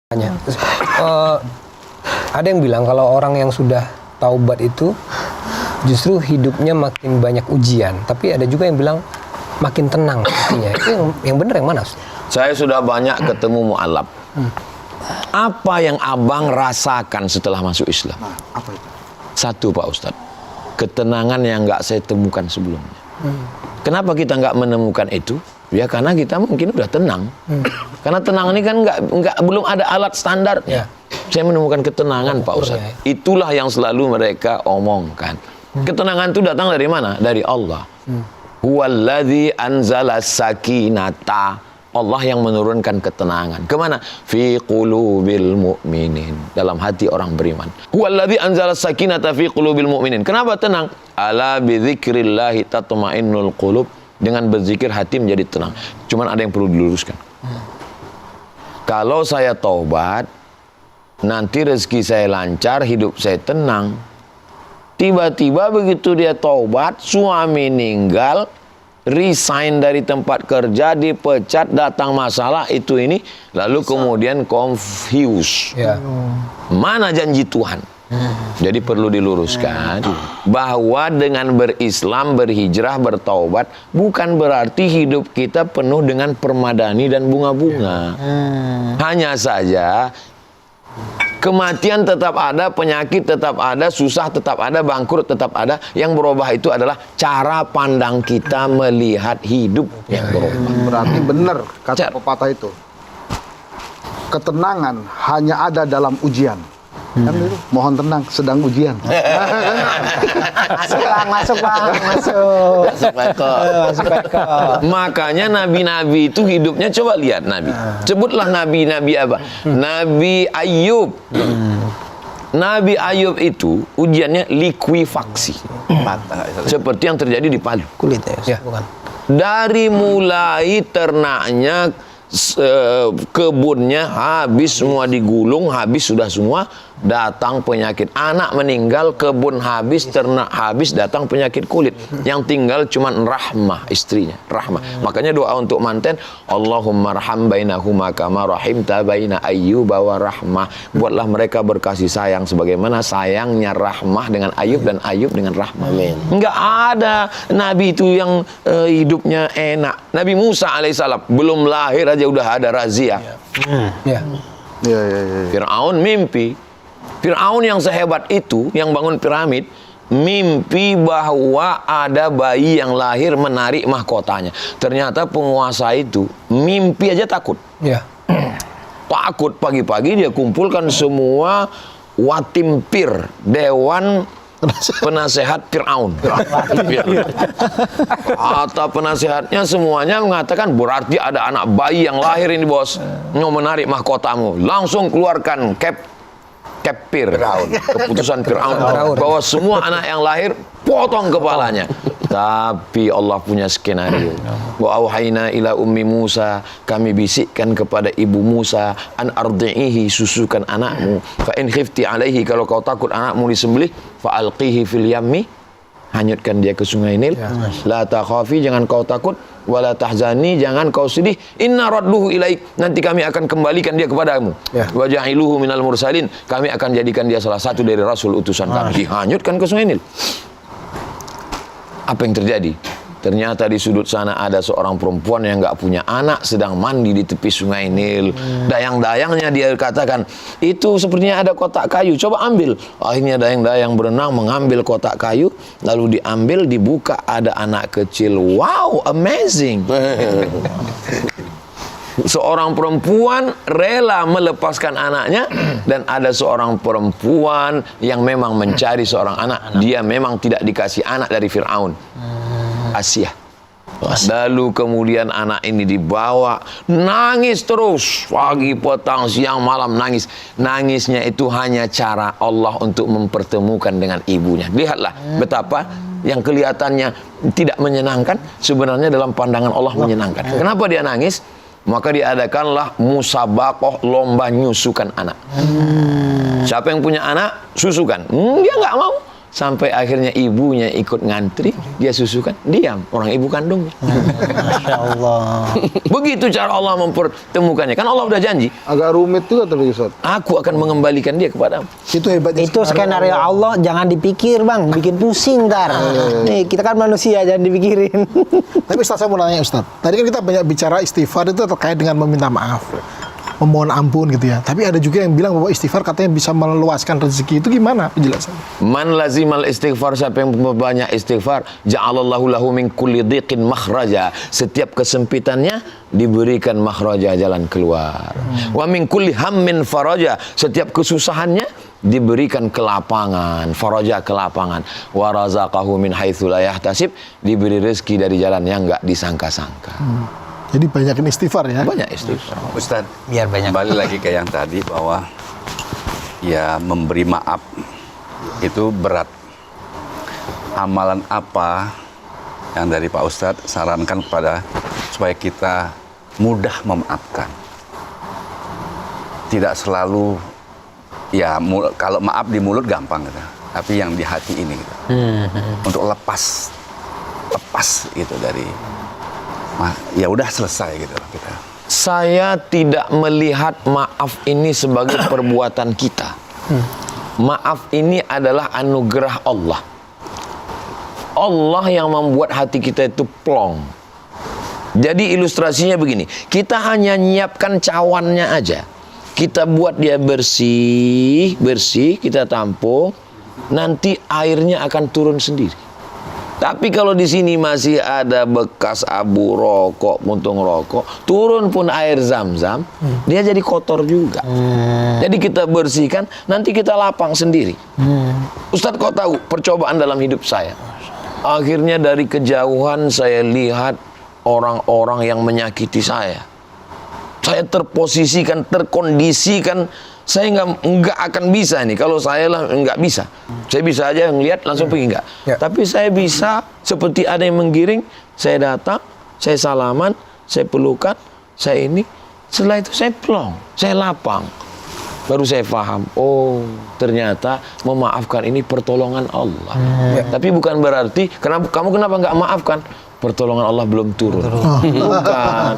Ada yang bilang kalau orang yang sudah taubat itu justru hidupnya makin banyak ujian, tapi ada juga yang bilang makin tenang hatinya. Itu yang benar yang mana? Saya sudah banyak ketemu mu'alaf. Apa yang abang rasakan setelah masuk Islam? Apa itu? Satu Pak Ustadz, ketenangan yang nggak saya temukan sebelumnya. Kenapa kita nggak menemukan itu? Ya karena kita mungkin udah tenang. Karena tenang ini kan belum ada alat standarnya. Saya menemukan ketenangan Pak Ustadz. Itulah yang selalu mereka omongkan. Ketenangan itu datang dari mana? Dari Allah. Huwallazi anzala sakinata. Allah yang menurunkan ketenangan. Kemana? Fi qulubil mu'minin. Dalam hati orang beriman. Huwallazi anzala sakinata fi qulubil mu'minin. Kenapa tenang? Ala bidzikrillahi tatma'innul qulub. Dengan berzikir hati menjadi tenang. Cuman ada yang perlu diluruskan. Kalau saya taubat, nanti rezeki saya lancar, hidup saya tenang. Tiba-tiba begitu dia taubat, suami meninggal, resign dari tempat kerja, dipecat, datang masalah itu ini, lalu kemudian confuse. Mana janji Tuhan? Jadi perlu diluruskan bahwa dengan berislam, berhijrah, bertaubat bukan berarti hidup kita penuh dengan permadani dan bunga-bunga. Hanya saja kematian tetap ada, penyakit tetap ada, susah tetap ada, bangkrut tetap ada. Yang berubah itu adalah cara pandang kita melihat hidup yang berubah. Berarti benar kata pepatah itu. Ketenangan hanya ada dalam ujian. Kan itu, mohon tenang, sedang ujian. Masuk. Makanya nabi-nabi itu hidupnya, coba lihat Nabi. Sebutlah nabi-nabi apa? Nabi Ayub. Nabi Ayub itu ujiannya likuifaksi. Seperti yang terjadi di Palu. Kulit ya? Bukan. Dari mulai ternaknya, kebunnya habis semua, digulung habis sudah semua, datang penyakit, anak meninggal, kebun habis, ternak habis, datang penyakit kulit. Yang tinggal cuman Rahmah, istrinya Rahmah. Makanya doa untuk manten, Allahumma arham bainahuma kama rahimta baina Ayyuba wa Rahmah. Buatlah mereka berkasih sayang sebagaimana sayangnya Rahmah dengan Ayub dan Ayub dengan Rahmah. Enggak ada nabi itu yang hidupnya enak. Nabi Musa alaihissalam belum lahir aja udah ada razia. Fir'aun mimpi. Fir'aun yang sehebat itu, yang bangun piramid, mimpi bahwa ada bayi yang lahir menarik mahkotanya. Ternyata penguasa itu mimpi aja takut. Takut, pagi-pagi dia kumpulkan semua watimpir, dewan penasehat Fir'aun. Atau penasehatnya semuanya mengatakan berarti ada anak bayi yang lahir ini bos, mau menarik mahkotamu. Langsung keluarkan kepir, keputusan Fir'aun bahwa semua anak yang lahir potong kepalanya. Tapi Allah punya skenario. Wa auhayna ila ummi Musa, kami bisikkan kepada ibu Musa, an ardi'ihi, susukan anakmu. Fa in khifti alaihi, kalau kau takut anakmu disembelih, fa alqihi fil yammi, hanyutkan dia ke sungai Nil. La takhafi, jangan kau takut, wala tahzani, jangan kau sedih, inna radduhu ilaik, nanti kami akan kembalikan dia kepadamu. Wa ja'iluhu minal mursalin, kami akan jadikan dia salah satu dari rasul utusan kami. Dihanyutkan ke sungai Nil. Apa yang terjadi? Ternyata di sudut sana ada seorang perempuan yang nggak punya anak sedang mandi di tepi sungai Nil. Dayang-dayangnya dia katakan, itu sepertinya ada kotak kayu, coba ambil. Akhirnya dayang-dayang berenang mengambil kotak kayu, lalu diambil, dibuka, ada anak kecil. Wow, amazing. Seorang perempuan rela melepaskan anaknya, dan ada seorang perempuan yang memang mencari seorang anak. Dia memang tidak dikasih anak dari Fir'aun, Asia. Lalu kemudian anak ini dibawa, nangis terus, pagi, petang, siang, malam nangis. Nangisnya itu hanya cara Allah untuk mempertemukan dengan ibunya. Lihatlah betapa yang kelihatannya tidak menyenangkan, sebenarnya dalam pandangan Allah menyenangkan. Kenapa dia nangis? Maka diadakanlah musabaqah, lomba nyusukan anak. Siapa yang punya anak, susukan. Dia nggak mau. Sampai akhirnya ibunya ikut ngantri. dia susukan, diam orang ibu kandungnya. Masya Allah. Begitu cara Allah mempertemukannya. Kan Allah udah janji, Agak rumit juga tapi Ustaz. aku akan mengembalikan dia kepadamu. Itu hebatnya Itu skenario Allah, jangan dipikir bang, bikin pusing ntar. Nih kita kan manusia, jangan dipikirin. Tapi Ustaz, saya mau nanya Ustaz. Tadi kan kita banyak bicara istighfar itu terkait dengan meminta maaf, memohon ampun gitu ya. Tapi ada juga yang bilang bahwa istighfar katanya bisa meluaskan rezeki. Itu gimana penjelasannya? Man lazimal istighfar, siapa yang banyak istighfar, ja'alallahu lahu min kulli dhiqin makhraja. Setiap kesempitannya diberikan makhraja, jalan keluar. Wa min kulli hammin faraja. Setiap kesusahannya diberikan kelapangan, faraja kelapangan. Wa razaqahu min haitsu la yahtasib, diberi rezeki dari jalan yang enggak disangka-sangka. Jadi banyakin istighfar ya. Banyak istighfar. Ustaz, Biar banyak. kembali lagi ke yang tadi bahwa ya memberi maaf itu berat. Amalan apa yang dari Pak Ustadz sarankan kepada supaya kita mudah memaafkan? Tidak selalu ya kalau maaf di mulut gampang gitu, tapi yang di hati ini gitu. Untuk lepas gitu dari ya udah selesai gitu loh kita. Saya tidak melihat maaf ini sebagai perbuatan kita. Maaf ini adalah anugerah Allah. Allah yang membuat hati kita itu plong. Jadi ilustrasinya begini, kita hanya nyiapkan cawannya aja. Kita buat dia bersih, kita tampung, nanti airnya akan turun sendiri. Tapi kalau di sini masih ada bekas abu rokok, puntung rokok, turun pun air zam-zam, dia jadi kotor juga. Jadi kita bersihkan, nanti kita lapang sendiri. Ustadz, kau tahu percobaan dalam hidup saya? Akhirnya dari kejauhan saya lihat orang-orang yang menyakiti saya. Saya terposisikan, terkondisikan. Saya nggak akan bisa nih. Kalau saya lah nggak bisa. Saya bisa aja ngelihat langsung pergi nggak. Tapi saya bisa seperti ada yang menggiring. Saya datang, saya salaman, saya pelukan, saya ini. Setelah itu saya plong, saya lapang. Baru saya paham. Oh, ternyata memaafkan ini pertolongan Allah. Tapi bukan berarti kamu kenapa nggak maafkan? Pertolongan Allah belum turun. Bukan.